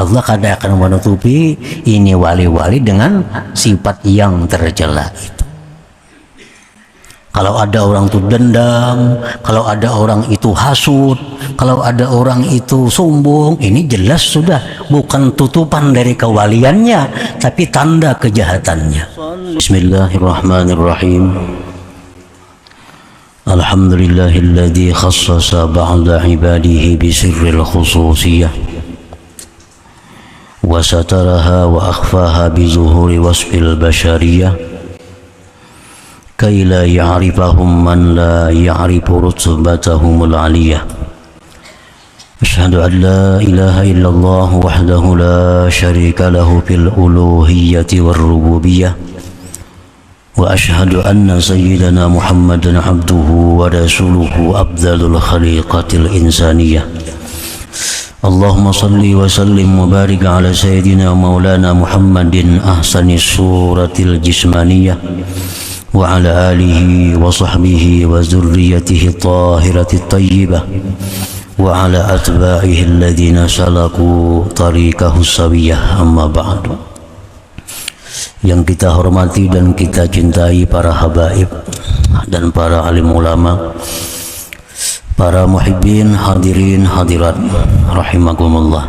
Allah kadang akan menutupi ini wali-wali dengan sifat yang tercela itu. Kalau ada orang itu dendam, kalau ada orang itu hasud, kalau ada orang itu sombong, ini jelas sudah bukan tutupan dari kewaliannya, tapi tanda kejahatannya. Bismillahirrahmanirrahim. Alhamdulillahilladzi khassasa ba'da ibadihi bisirril khususiyah wa sataraha wa akhfaha bizuhuri wasfil bashariyah كي لا يعرفهم من لا يعرف رتبتهم العلية. أشهد أن لا إله إلا الله وحده لا شريك له في الألوهية والربوبية وأشهد أن سيدنا محمدا عبده ورسوله أفضل الخليقة الإنسانية. اللهم صل وسلم وبارك على سيدنا مولانا محمد أحسن الصورة الجسمانية وعلى آله وصحبه وذريته الطاهرة الطيبة وعلى أتباعه الذين سلكوا طريقه السوية. أما بعد. Yang kita hormati dan kita cintai para habaib dan para alim ulama, para muhibbin, hadirin, hadirat rahimakumullah.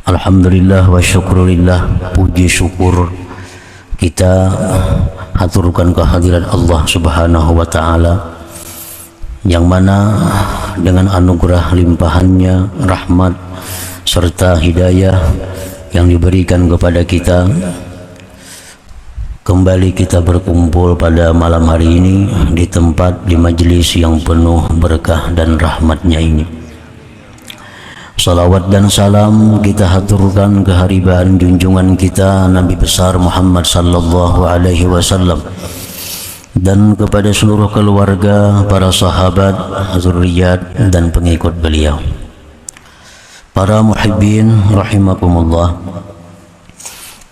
Alhamdulillah wa syukurillah, puji syukur kita haturkan kehadiran Allah Subhanahu wa Ta'ala, yang mana dengan anugerah limpahannya, rahmat serta hidayah yang diberikan kepada kita, kembali kita berkumpul pada malam hari ini di tempat, di majelis yang penuh berkah dan rahmatnya ini. Salawat dan salam kita haturkan keharibaan junjungan kita Nabi besar Muhammad sallallahu alaihi wasallam dan kepada seluruh keluarga, para sahabat, zurriyat dan pengikut beliau. Para muhibbin rahimakumullah.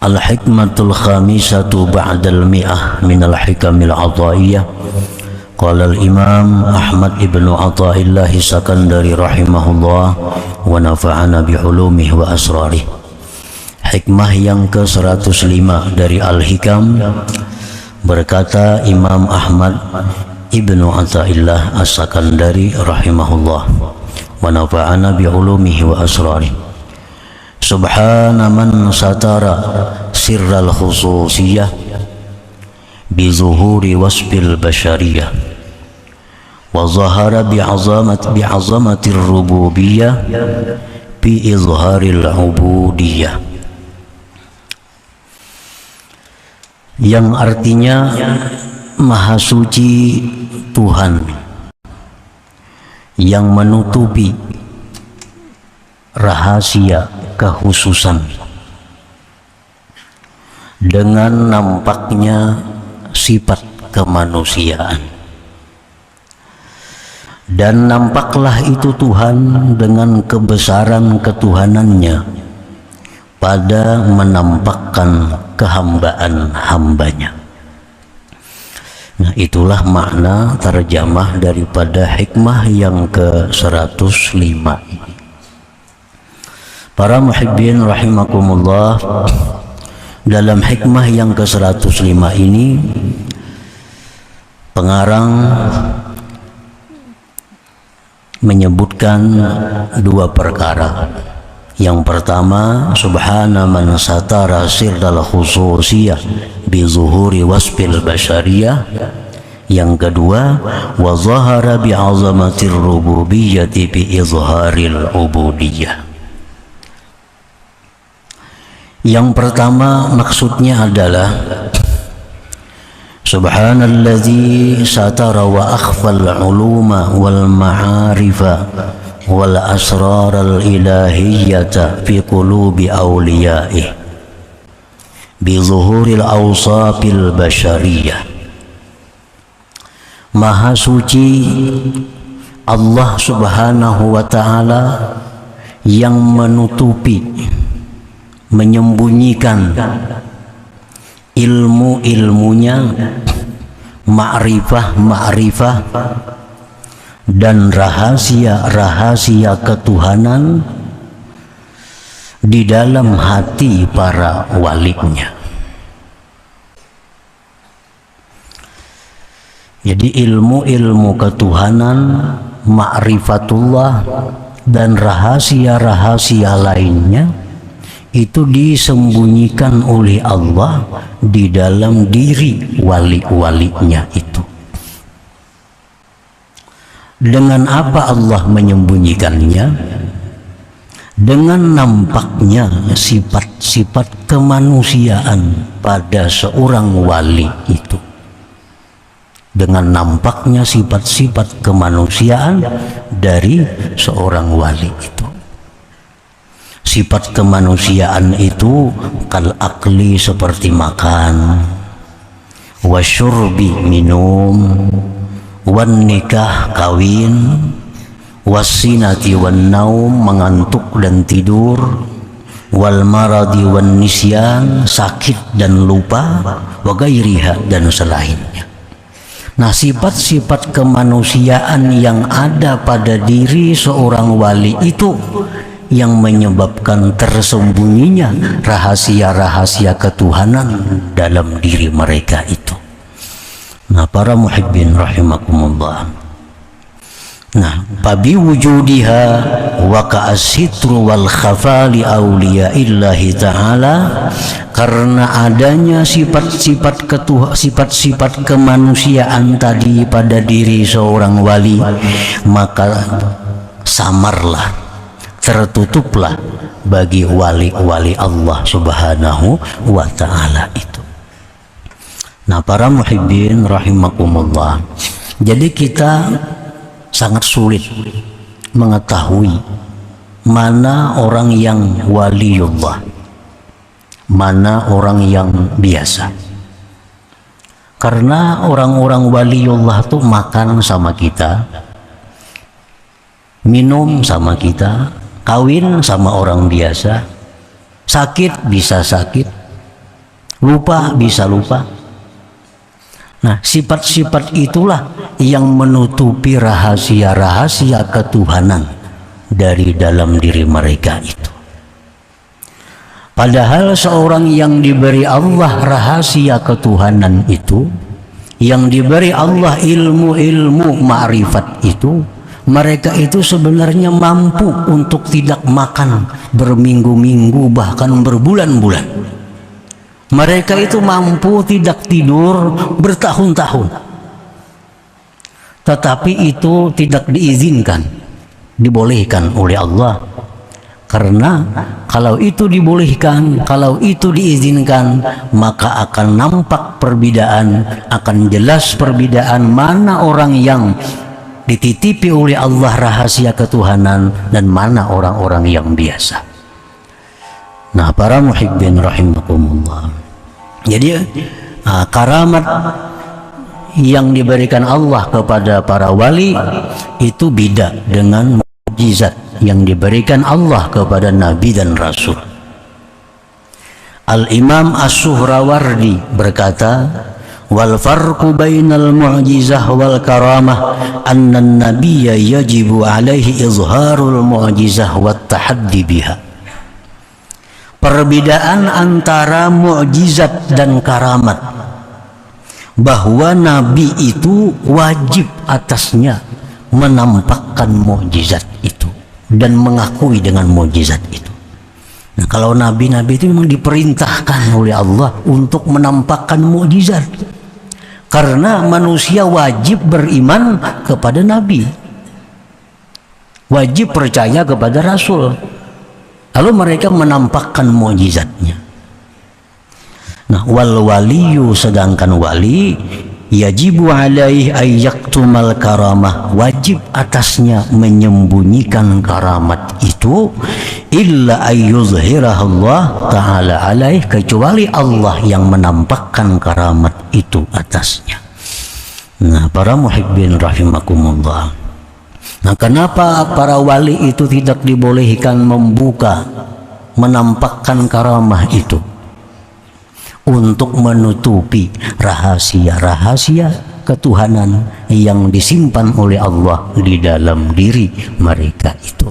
Al-hikmatul khamisatu ba'dal mi'ah minal hikamil ataiyah. Qala al-imam Ahmad ibnu Athaillah Sakandari rahimahullah wa nafa'ana bi'ulumihi wa asrarih. Hikmah yang ke-105 dari Al-Hikam, berkata Imam Ahmad ibnu Athaillah As-Sakandari rahimahullah wa nafa'ana bi'ulumihi wa asrarih. Subhana man satara sirral khususiyah bizuhuri wasfil bashariyah wa zahara bi'azamatir rububiyah bi izharil ubudiyah, yang artinya maha suci Tuhan yang menutupi rahasia kekhususan dengan nampaknya sifat kemanusiaan, dan nampaklah itu Tuhan dengan kebesaran ketuhanannya pada menampakkan kehambaan hambanya. Nah, itulah makna terjemah daripada hikmah yang ke-105 ini. Para muhibbin rahimakumullah, dalam hikmah yang ke-105 ini pengarang menyebutkan dua perkara. Yang pertama, subhana man satara sirral khususiyah bi zuhuri wasfil bashariyah. Yang kedua, wa zahara bi azamatir rububiyyati bi izharil ubudiyah. Yang pertama maksudnya adalah subhanalladzi satara wa akhfal uluma wal ma'arifa wal asraral ilahiyyata fi qulubi awliyaih bi zuhuril awsafil bashariyah. Maha suci Allah Subhanahu wa ta'ala yang menutupi, menyembunyikan ilmu-ilmunya, ma'rifah dan rahasia-rahasia ketuhanan di dalam hati para walinya. Jadi ilmu-ilmu ketuhanan, ma'rifatullah, dan rahasia-rahasia lainnya itu disembunyikan oleh Allah di dalam diri wali-walinya itu. Dengan apa Allah menyembunyikannya? Dengan nampaknya sifat-sifat kemanusiaan pada seorang wali itu. Dengan nampaknya sifat-sifat kemanusiaan dari seorang wali itu. Sifat kemanusiaan itu kal akli seperti makan, wasyurbi minum, wan nikah kawin, wasinati wan naum mengantuk dan tidur, wal maradi wan nisyan sakit dan lupa, wa gairiha dan selainnya. Nah, sifat-sifat kemanusiaan yang ada pada diri seorang wali itu yang menyebabkan tersembunyinya rahasia-rahasia ketuhanan dalam diri mereka itu. Nah, para muhibbin rahimakumullah. Nah, fabi wujudiha wa ka'asitru wal khafa li awliyaillahi ta'ala, karena adanya sifat-sifat kemanusiaan tadi pada diri seorang wali, maka samarlah, tertutuplah bagi wali-wali Allah Subhanahu wa ta'ala itu. Nah, para muhibbin rahimakumullah, jadi kita sangat sulit mengetahui mana orang yang waliullah, mana orang yang biasa. Karena orang-orang waliullah itu makan sama kita, minum sama kita, kawin sama orang biasa, sakit bisa sakit, lupa bisa lupa. Nah, sifat-sifat itulah yang menutupi rahasia-rahasia ketuhanan dari dalam diri mereka itu. Padahal seorang yang diberi Allah rahasia ketuhanan itu, yang diberi Allah ilmu-ilmu ma'rifat itu, mereka itu sebenarnya mampu untuk tidak makan berminggu-minggu bahkan berbulan-bulan. Mereka itu mampu tidak tidur bertahun-tahun. Tetapi itu tidak diizinkan, dibolehkan oleh Allah. Karena kalau itu dibolehkan, kalau itu diizinkan, maka akan nampak perbedaan, akan jelas perbedaan mana orang yang dititipi oleh Allah rahasia ketuhanan dan mana orang-orang yang biasa. Nah, para muhibbin rahimakumullah, jadi karamat yang diberikan Allah kepada para wali itu beda dengan mukjizat yang diberikan Allah kepada nabi dan rasul. Al-Imam As-Suhrawardi berkata, wal farqu bainal mu'jizah wal karamah anna an-nabiyya yajibu alaihi izharul mu'jizah wat tahaddi biha. Perbedaan antara mukjizat dan karamat, bahwa nabi itu wajib atasnya menampakkan mukjizat itu dan mengakui dengan mukjizat itu. Nah, kalau nabi-nabi itu memang diperintahkan oleh Allah untuk menampakkan mukjizat, karena manusia wajib beriman kepada nabi, wajib percaya kepada rasul. Lalu mereka menampakkan mukjizatnya. Nah, wal waliyu, sedangkan wali, yajibu alaihi ay yaktumal karamah, wajib atasnya menyembunyikan karamat itu, illa ayyuzhiraha Allah ta'ala alaih, kecuali Allah yang menampakkan karamat itu atasnya. Nah, para muhibbin rahimakumullah, nah, kenapa para wali itu tidak dibolehkan membuka, menampakkan karamah itu? Untuk menutupi rahasia-rahasia ketuhanan yang disimpan oleh Allah di dalam diri mereka itu.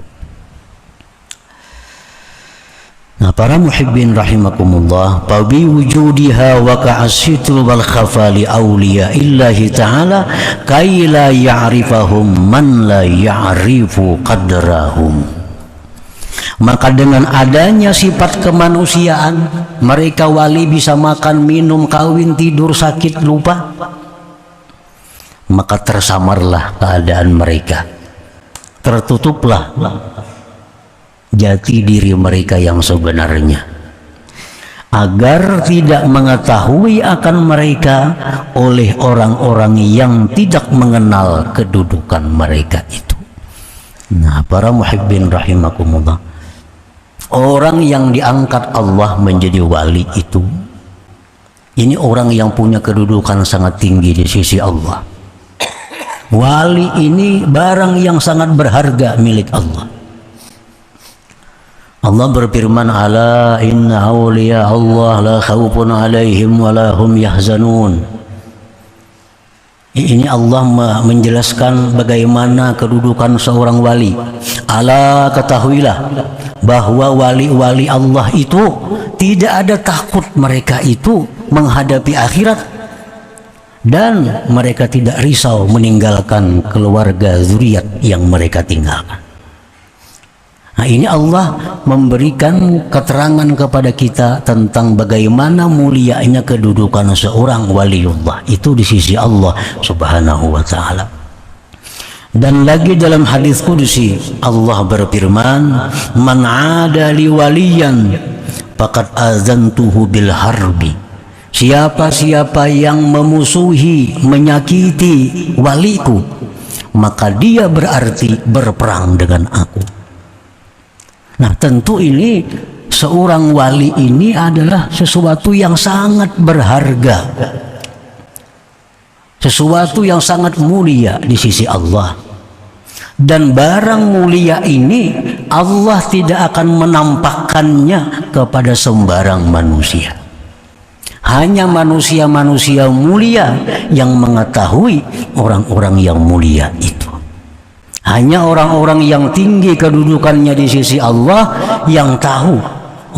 Nah, para muhibbin rahimakumullah, fabi wujudiha wa ka'asitul wal khafali awliya illahi ta'ala kay la ya'rifahum man la ya'rifu qadrahum. Maka dengan adanya sifat kemanusiaan, mereka wali bisa makan, minum, kawin, tidur, sakit, lupa, maka tersamarlah keadaan mereka, tertutuplah jati diri mereka yang sebenarnya, agar tidak mengetahui akan mereka oleh orang-orang yang tidak mengenal kedudukan mereka itu. Nah, para muhibbin rahimakumullah, orang yang diangkat Allah menjadi wali itu, ini orang yang punya kedudukan sangat tinggi di sisi Allah. Wali ini barang yang sangat berharga milik Allah. Allah berfirman, ala inna awliya Allah la khawfun alaihim wa la hum yahzanun. Ini Allah menjelaskan bagaimana kedudukan seorang wali. Ala, ketahuilah bahwa wali-wali Allah itu tidak ada takut mereka itu menghadapi akhirat, dan mereka tidak risau meninggalkan keluarga zuriat yang mereka tinggalkan. Nah, ini Allah memberikan keterangan kepada kita tentang bagaimana mulianya kedudukan seorang waliullah itu di sisi Allah Subhanahu wa ta'ala. Dan lagi dalam hadis qudsi Allah berfirman, man 'ada li waliyan faqad azantuhu bil harbi. Siapa-siapa yang memusuhi, menyakiti waliku, maka dia berarti berperang dengan aku. Nah, tentu ini seorang wali ini adalah sesuatu yang sangat berharga, sesuatu yang sangat mulia di sisi Allah. Dan barang mulia ini Allah tidak akan menampakkannya kepada sembarang manusia. Hanya manusia-manusia mulia yang mengetahui orang-orang yang mulia itu. Hanya orang-orang yang tinggi kedudukannya di sisi Allah yang tahu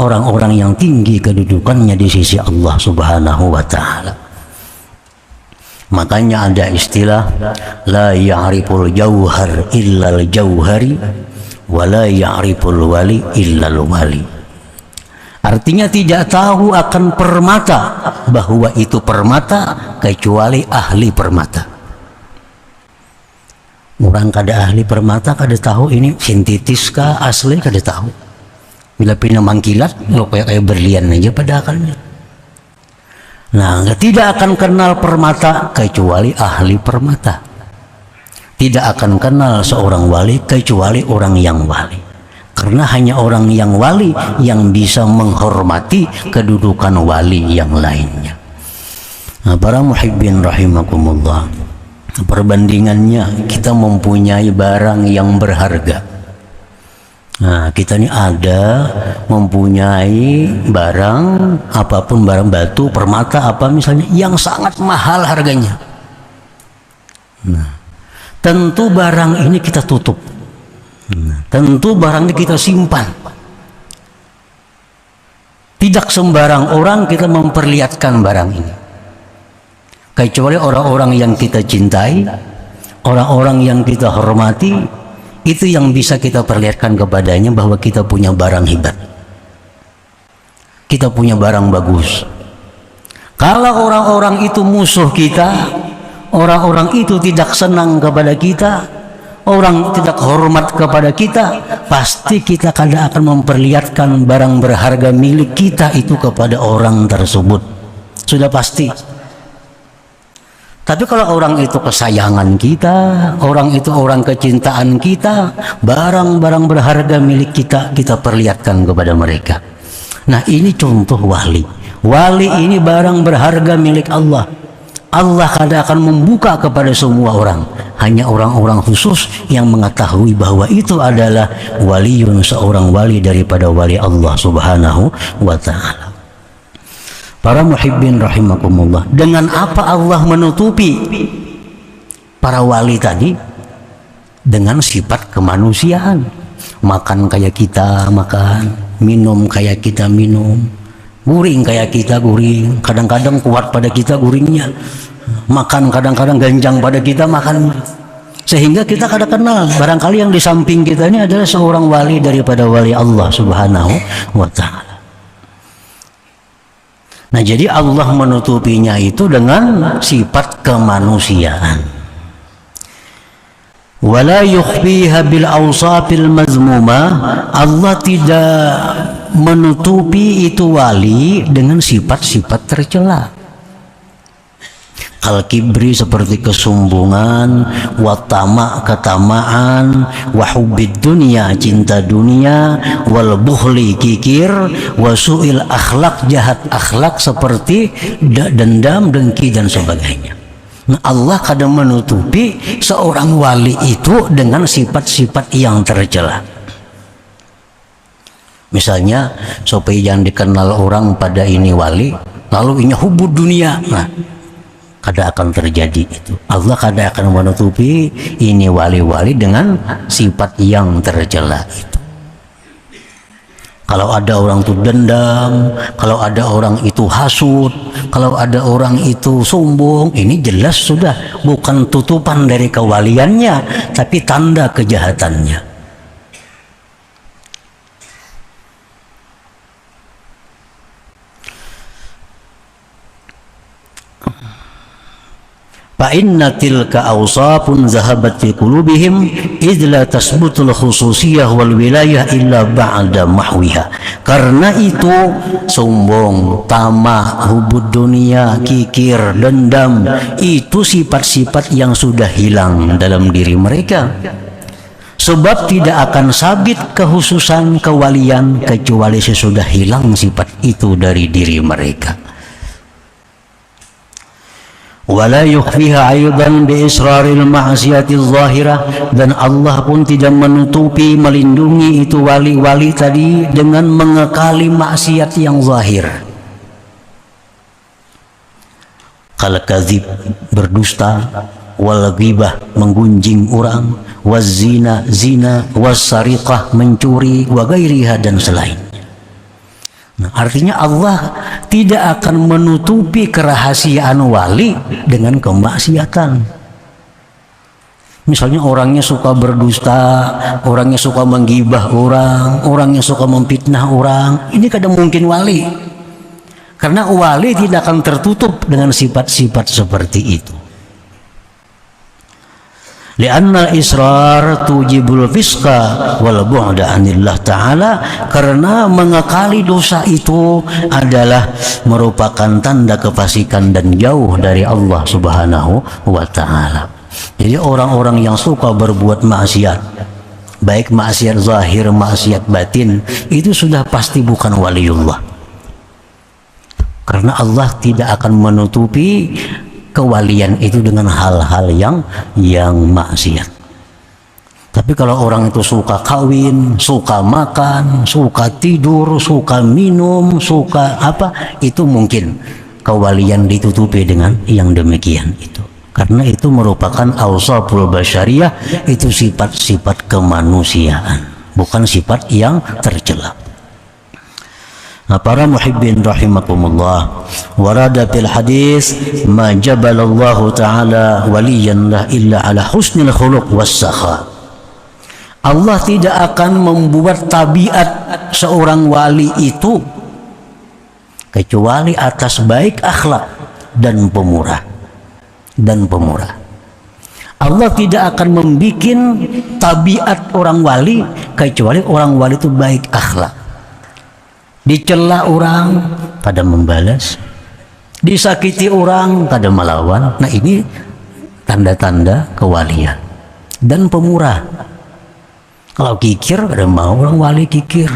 orang-orang yang tinggi kedudukannya di sisi Allah Subhanahu wa ta'ala. Makanya ada istilah la ya'riful jauhar illal jauhari wa la ya'riful wali illal wali. Artinya tidak tahu akan permata bahwa itu permata kecuali ahli permata. Orang kada ahli permata kada tahu ini sintetis kah asli, kada tahu. Bila pindah mangkilat lo kayak berlian aja pada akalnya. Nah, tidak akan kenal permata kecuali ahli permata. Tidak akan kenal seorang wali kecuali orang yang wali. Karena hanya orang yang wali yang bisa menghormati kedudukan wali yang lainnya. Nah, para muhibbin rahimakumullah, perbandingannya kita mempunyai barang yang berharga. Nah, kita ini ada mempunyai barang apapun, barang batu, permata, apa misalnya yang sangat mahal harganya. Nah, tentu barang ini kita tutup. Nah, tentu barang ini kita simpan. Tidak sembarang orang kita memperlihatkan barang ini, kecuali orang-orang yang kita cintai, orang-orang yang kita hormati, itu yang bisa kita perlihatkan kepadanya bahwa kita punya barang hebat, kita punya barang bagus. Kalau orang-orang itu musuh kita, orang-orang itu tidak senang kepada kita, orang tidak hormat kepada kita, pasti kita kadang akan memperlihatkan barang berharga milik kita itu kepada orang tersebut. Sudah pasti. Tapi kalau orang itu kesayangan kita, orang itu orang kecintaan kita, barang-barang berharga milik kita, kita perlihatkan kepada mereka. Nah, ini contoh wali. Wali ini barang berharga milik Allah. Allah kadang akan membuka kepada semua orang. Hanya orang-orang khusus yang mengetahui bahwa itu adalah waliun, seorang wali daripada wali Allah Subhanahu wa ta'ala. Para muhibbin rahimakumullah, dengan apa Allah menutupi para wali tadi? Dengan sifat kemanusiaan. Makan kayak kita makan, minum kayak kita minum, guring kayak kita guring, kadang-kadang kuat pada kita guringnya, makan kadang-kadang ganjang pada kita makan, sehingga kita kadang kenal barangkali yang di samping kita ini adalah seorang wali daripada wali Allah Subhanahu wa Ta'ala. Nah, jadi Allah menutupinya itu dengan sifat kemanusiaan. Wala yukhfiha bil awsafil mazmuma, Allah tidak menutupi itu wali dengan sifat-sifat tercela. Al-kibri seperti kesombongan, watama ketamaan, wahubbid dunia cinta dunia, wal bukhli kikir, wasu'il akhlak jahat akhlak seperti dendam, dengki dan sebagainya. Nah, Allah kadang menutupi seorang wali itu dengan sifat-sifat yang tercela. Misalnya supaya jangan dikenal orang pada ini wali, lalu ini hubud dunia. Nah, kada akan terjadi itu. Allah kada akan menutupi ini wali-wali dengan sifat yang tercela itu. Kalau ada orang itu dendam, kalau ada orang itu hasud, kalau ada orang itu sombong, ini jelas sudah bukan tutupan dari kewaliannya, tapi tanda kejahatannya. Fa inna tilka awsafun zahabat fi qulubihim idh la tasbutul khususiyah wal wilayah illa ba'da mahwiha. Karena itu sombong, tamak, hubud dunia, kikir, dendam, itu sifat-sifat yang sudah hilang dalam diri mereka. Sebab tidak akan sabit kehususan kewalian kecuali sesudah hilang sifat itu dari diri mereka. Wala yukhfiha aidan bi israril ma'siyati zahirah, dan Allah pun tidak menutupi melindungi itu wali-wali tadi dengan mengekali maksiat yang zahir. Kal kadzib berdusta, wal ghibah menggunjing orang, waz zina zina, was sariqah mencuri, wa ghairiha dan selain. Nah, artinya Allah tidak akan menutupi kerahasiaan wali dengan kemaksiatan. Misalnya orangnya suka berdusta, orangnya suka menggibah orang, orangnya suka memfitnah orang, ini kadang mungkin wali. Karena wali tidak akan tertutup dengan sifat-sifat seperti itu. Lianna israr tujibul fisqa wal bu'da anillah ta'ala, karena mengekali dosa itu adalah merupakan tanda kefasikan dan jauh dari Allah Subhanahu wa Ta'ala. Jadi orang-orang yang suka berbuat maksiat, baik maksiat zahir, maksiat batin, itu sudah pasti bukan waliullah. Karena Allah tidak akan menutupi kewalian itu dengan hal-hal yang maksiat. Tapi kalau orang itu suka kawin, suka makan, suka tidur, suka minum, suka apa, itu mungkin kewalian ditutupi dengan yang demikian itu. Karena itu merupakan awsaful basyariyah, itu sifat-sifat kemanusiaan, bukan sifat yang tercela. Nah, para muhibbin rahimakumullah, warada fil hadis ma jabalallahu ta'ala waliyan la illa ala husnil khuluq was sakha. Allah tidak akan membuat tabiat seorang wali itu kecuali atas baik akhlak dan pemurah. Allah tidak akan membikin tabiat orang wali kecuali orang wali itu baik akhlak. Dicela orang pada membalas, disakiti orang pada melawan. Nah, ini tanda-tanda kewalian dan pemurah. Kalau kikir, ada mau orang wali kikir,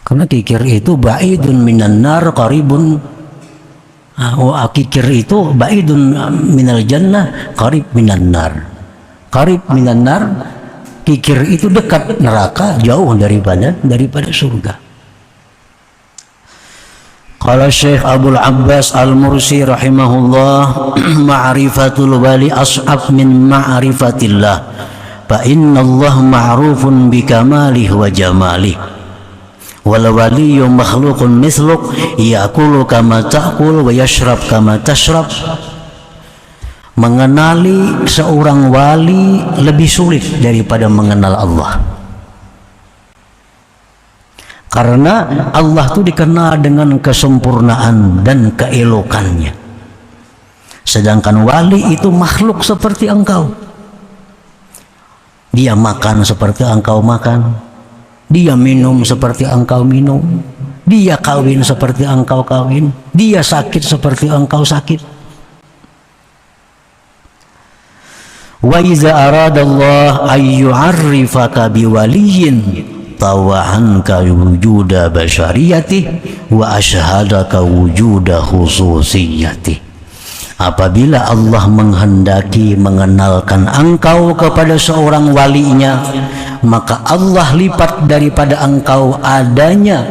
karena kikir itu ba'idun minan nar qaribun, kikir itu ba'idun minal jannah qarib minan nar. Qarib minan nar, kikir itu dekat neraka, jauh daripada surga. Qala Syekh Abdul Abbas Al-Mursi rahimahullah, ma'rifatul wali as'ab min ma'rifatillah, fa inna Allah ma'rufun bi kamalih wa jamalih. wal waliyyu makhluqun mithluk ya'kulu kama ta'kul wa yashrab kama tashrab. Mengenali seorang wali lebih sulit daripada mengenal Allah, karena Allah itu dikenal dengan kesempurnaan dan keelokannya, sedangkan wali itu makhluk seperti engkau. Dia makan seperti engkau makan, dia minum seperti engkau minum, dia kawin seperti engkau kawin, dia sakit seperti engkau sakit. Wa iza aradallah ayyu'arrifaka biwaliyin tawa'anka wujuda basyariyatih wa asyhadaka wujuda khususiyatih. Apabila Allah menghendaki mengenalkan engkau kepada seorang walinya, maka Allah lipat daripada engkau adanya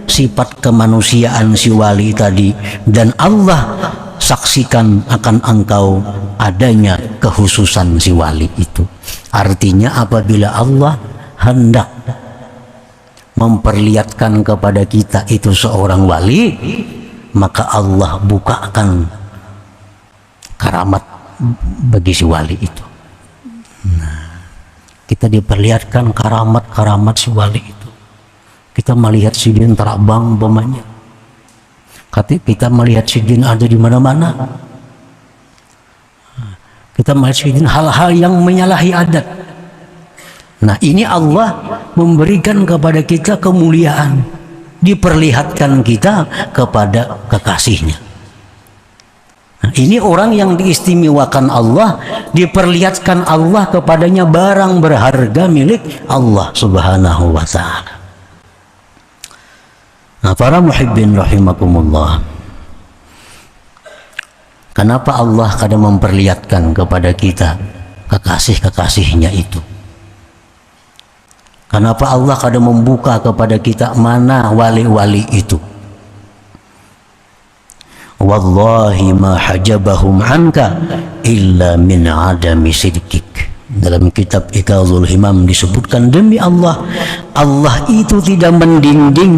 sifat kemanusiaan si wali tadi, dan Allah saksikan akan engkau adanya kekhususan si wali itu. Artinya apabila Allah hendak memperlihatkan kepada kita itu seorang wali, maka Allah bukakan karamat bagi si wali itu. Nah, kita diperlihatkan karamat-karamat si wali itu. Kita melihat si jin terbang umpamanya. Kita melihat si jin ada di mana-mana. Kita melihat si jin hal-hal yang menyalahi adat. Nah, ini Allah memberikan kepada kita kemuliaan, diperlihatkan kita kepada kekasihnya. Nah, ini orang yang diistimewakan Allah, diperlihatkan Allah kepadanya barang berharga milik Allah Subhanahu wa ta'ala. Nah, para muhibbin rahimakumullah, kenapa Allah kadang memperlihatkan kepada kita kekasih-kekasihnya itu? Kenapa Allah kadang membuka kepada kita mana wali-wali itu? Wallahi ma hajabahum anka illa min adami sidqik. Dalam kitab Iqazul Himam disebutkan, demi Allah, Allah itu tidak mendinding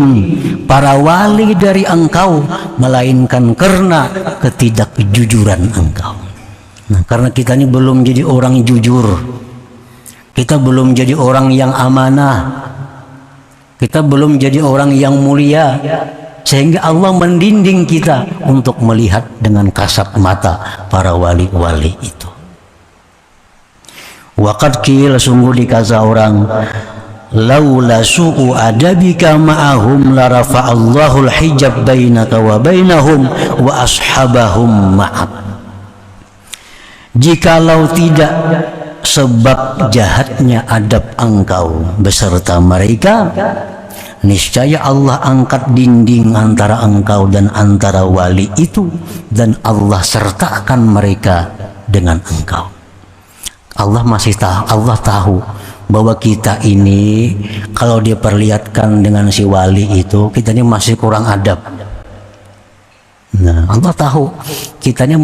para wali dari engkau, melainkan karena ketidakjujuran engkau. Nah, karena kita ini belum jadi orang jujur, kita belum jadi orang yang amanah, kita belum jadi orang yang mulia, sehingga Allah mendinding kita untuk melihat dengan kasat mata para wali-wali itu. Waqad qila, sungguh dikata orang, laula su'u adabika ma'ahum la rafa'allahu al-hijab bainaka wa bainahum wa ashabahum ma'ak. Jikalau tidak sebab jahatnya adab engkau beserta mereka, niscaya Allah angkat dinding antara engkau dan antara wali itu, dan Allah sertakan mereka dengan engkau. Allah masih tahu, Allah tahu bahwa kita ini kalau diperlihatkan dengan si wali itu, kita ini masih kurang adab. Nah, Allah tahu kita ini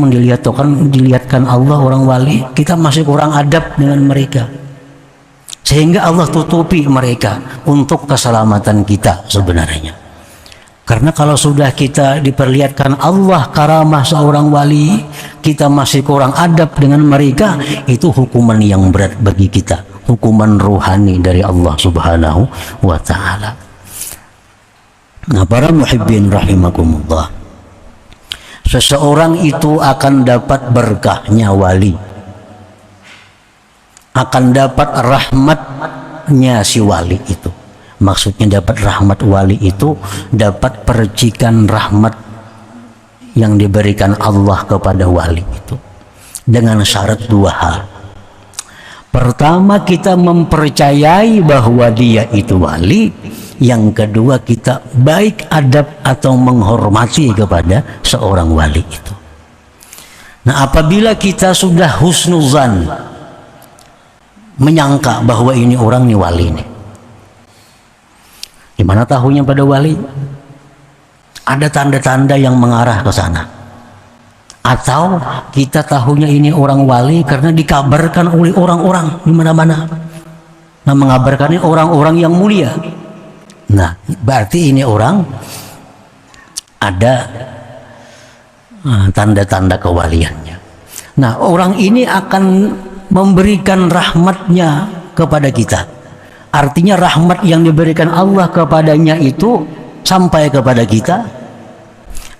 dilihatkan Allah orang wali, kita masih kurang adab dengan mereka, sehingga Allah tutupi mereka untuk keselamatan kita sebenarnya. Karena kalau sudah kita diperlihatkan Allah karamah seorang wali, kita masih kurang adab dengan mereka, itu hukuman yang berat bagi kita, hukuman ruhani dari Allah Subhanahu wa ta'ala. Nah, para muhibbin rahimakumullah, seseorang itu akan dapat berkahnya wali, akan dapat rahmatnya si wali itu. Maksudnya dapat rahmat wali itu, dapat percikan rahmat yang diberikan Allah kepada wali itu, dengan syarat dua hal. Pertama, kita mempercayai bahwa dia itu wali. Yang kedua, kita baik adab atau menghormati kepada seorang wali itu. Nah, apabila kita sudah husnuzan, menyangka bahwa ini orang ini wali ini, gimana tahunya pada wali? Ada tanda-tanda yang mengarah ke sana. Atau kita tahunya ini orang wali karena dikabarkan oleh orang-orang di mana-mana. Nah, mengabarkannya orang-orang yang mulia. Nah, berarti ini orang ada tanda-tanda kewaliannya. Nah, orang ini akan memberikan rahmatnya kepada kita. Artinya rahmat yang diberikan Allah kepadanya itu sampai kepada kita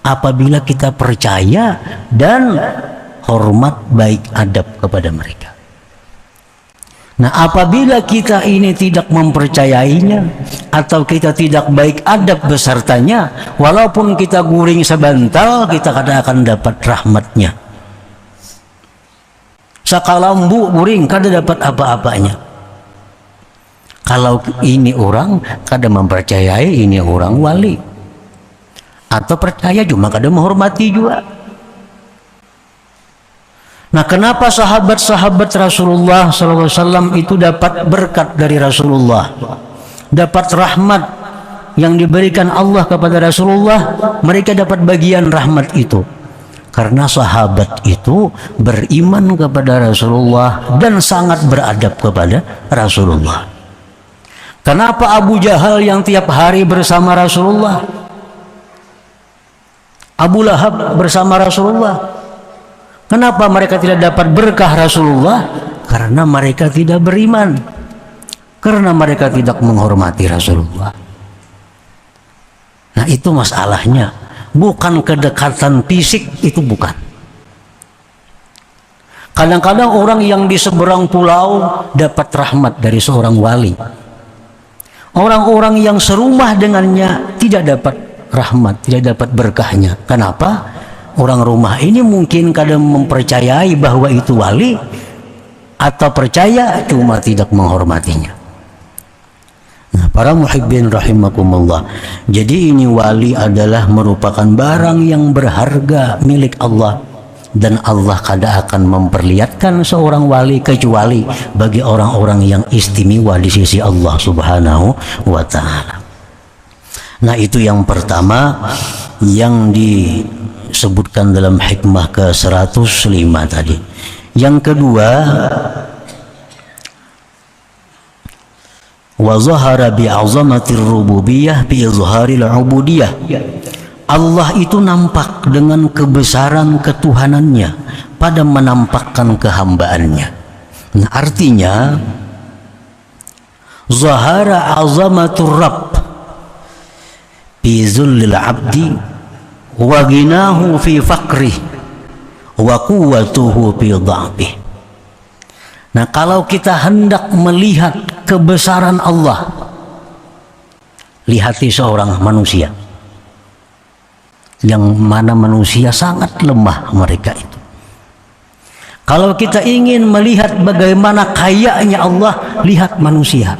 apabila kita percaya dan hormat baik adab kepada mereka. Nah, apabila kita ini tidak mempercayainya atau kita tidak baik adab besertanya, walaupun kita guring sebentar, kita kada akan dapat rahmatnya. Sakalambu guring kada dapat apa-apanya. Kalau ini orang kada mempercayai ini orang wali, atau percaya cuma kada menghormati juga. Nah, kenapa sahabat-sahabat Rasulullah SAW itu dapat berkat dari Rasulullah, dapat rahmat yang diberikan Allah kepada Rasulullah, mereka dapat bagian rahmat itu karena sahabat itu beriman kepada Rasulullah dan sangat beradab kepada Rasulullah. Kenapa Abu Jahal yang tiap hari bersama Rasulullah, Abu Lahab bersama Rasulullah, kenapa mereka tidak dapat berkah Rasulullah? Karena mereka tidak beriman, karena mereka tidak menghormati Rasulullah. Nah, itu masalahnya, bukan kedekatan fisik, itu bukan. Kadang-kadang orang yang di seberang pulau dapat rahmat dari seorang wali, orang-orang yang serumah dengannya tidak dapat rahmat, tidak dapat berkahnya. Kenapa? Orang rumah ini mungkin kadang mempercayai bahwa itu wali, atau percaya cuma tidak menghormatinya. Nah, para muhibbin rahimakumullah, jadi ini wali adalah merupakan barang yang berharga milik Allah, dan Allah kada akan memperlihatkan seorang wali kecuali bagi orang-orang yang istimewa di sisi Allah Subhanahu wa ta'ala. Nah, itu yang pertama yang disebutkan dalam hikmah ke-105 tadi. Yang kedua, wa zahara bi 'azamatir rububiyyah bi izharil 'ubudiyah. Allah itu nampak dengan kebesaran ketuhanannya pada menampakkan kehambaannya. Nah, artinya zahara 'azamatur rabb fi zullil 'abdi wa ginahu fi faqrih wa quwwatuhu fi dha'fih. Nah, kalau kita hendak melihat kebesaran Allah, lihati seorang manusia yang mana manusia sangat lemah mereka itu. Kalau kita ingin melihat bagaimana kayanya Allah, lihat manusia.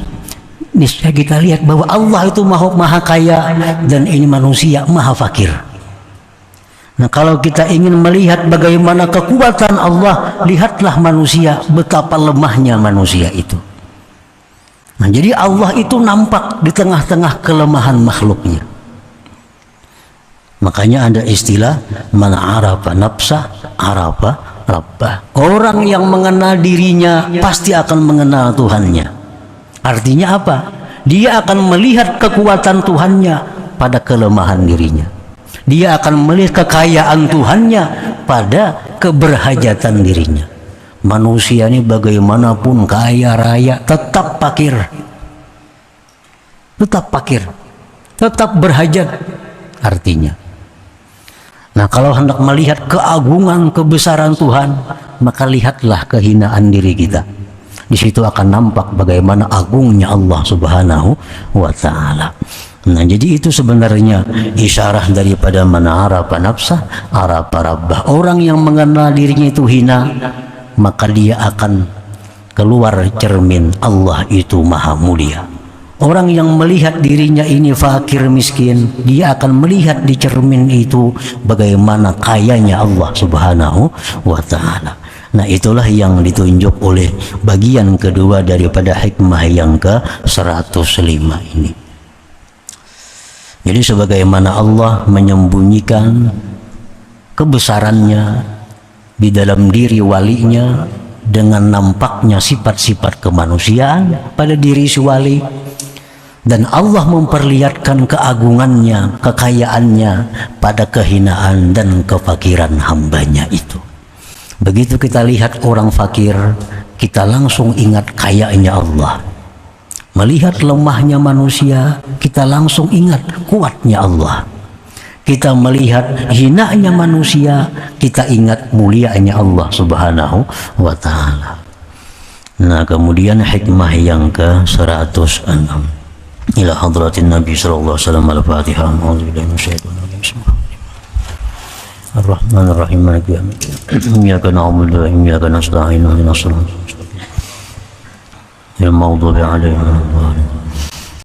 Niscaya kita lihat bahwa Allah itu maha kaya dan ini manusia maha fakir. Nah, kalau kita ingin melihat bagaimana kekuatan Allah, lihatlah manusia, betapa lemahnya manusia itu. Nah, jadi Allah itu nampak di tengah-tengah kelemahan makhluknya. Makanya ada istilah man arafa nafsah arafa rabbah. Orang yang mengenal dirinya pasti akan mengenal Tuhannya. Artinya apa? Dia akan melihat kekuatan Tuhannya pada kelemahan dirinya. Dia akan melihat kekayaan Tuhannya pada keberhajatan dirinya. Manusia ini bagaimanapun kaya raya tetap fakir, tetap berhajat artinya. Nah, kalau hendak melihat keagungan kebesaran Tuhan, maka lihatlah kehinaan diri kita. Di situ akan nampak bagaimana agungnya Allah Subhanahu wa ta'ala. Nah, jadi itu sebenarnya isyarah daripada man arafa nafsah arafa rabbah. Orang yang mengenal dirinya itu hina, maka dia akan keluar cermin Allah itu maha mulia. Orang yang melihat dirinya ini fakir miskin, dia akan melihat di cermin itu bagaimana kayanya Allah Subhanahu wa ta'ala. Nah, itulah yang ditunjuk oleh bagian kedua daripada hikmah yang ke-105 ini. Jadi sebagaimana Allah menyembunyikan kebesarannya di dalam diri walinya dengan nampaknya sifat-sifat kemanusiaan pada diri si wali, Dan Allah memperlihatkan keagungannya, kekayaannya pada kehinaan dan kefakiran hambanya itu. Begitu kita lihat orang fakir, kita langsung ingat kayanya Allah. Melihat lemahnya manusia, kita langsung ingat kuatnya Allah. Kita melihat hinanya manusia, kita ingat mulianya Allah Subhanahu wa ta'ala. Nah, kemudian hikmah yang ke-106. Ila hadratin Nabi sallallahu alaihi wasallam. Al-Fatihah. A'udzubillahi minasyaitonir rajim. Bismillahirrahmanirrahim. Ar-Rahmanir-Rahim. Maliki yaumiddin. Iyyaka na'budu wa iyyaka nasta'in. Ihdinas siratal mustaqim. Al-maghdubi 'alaihim waladdallin.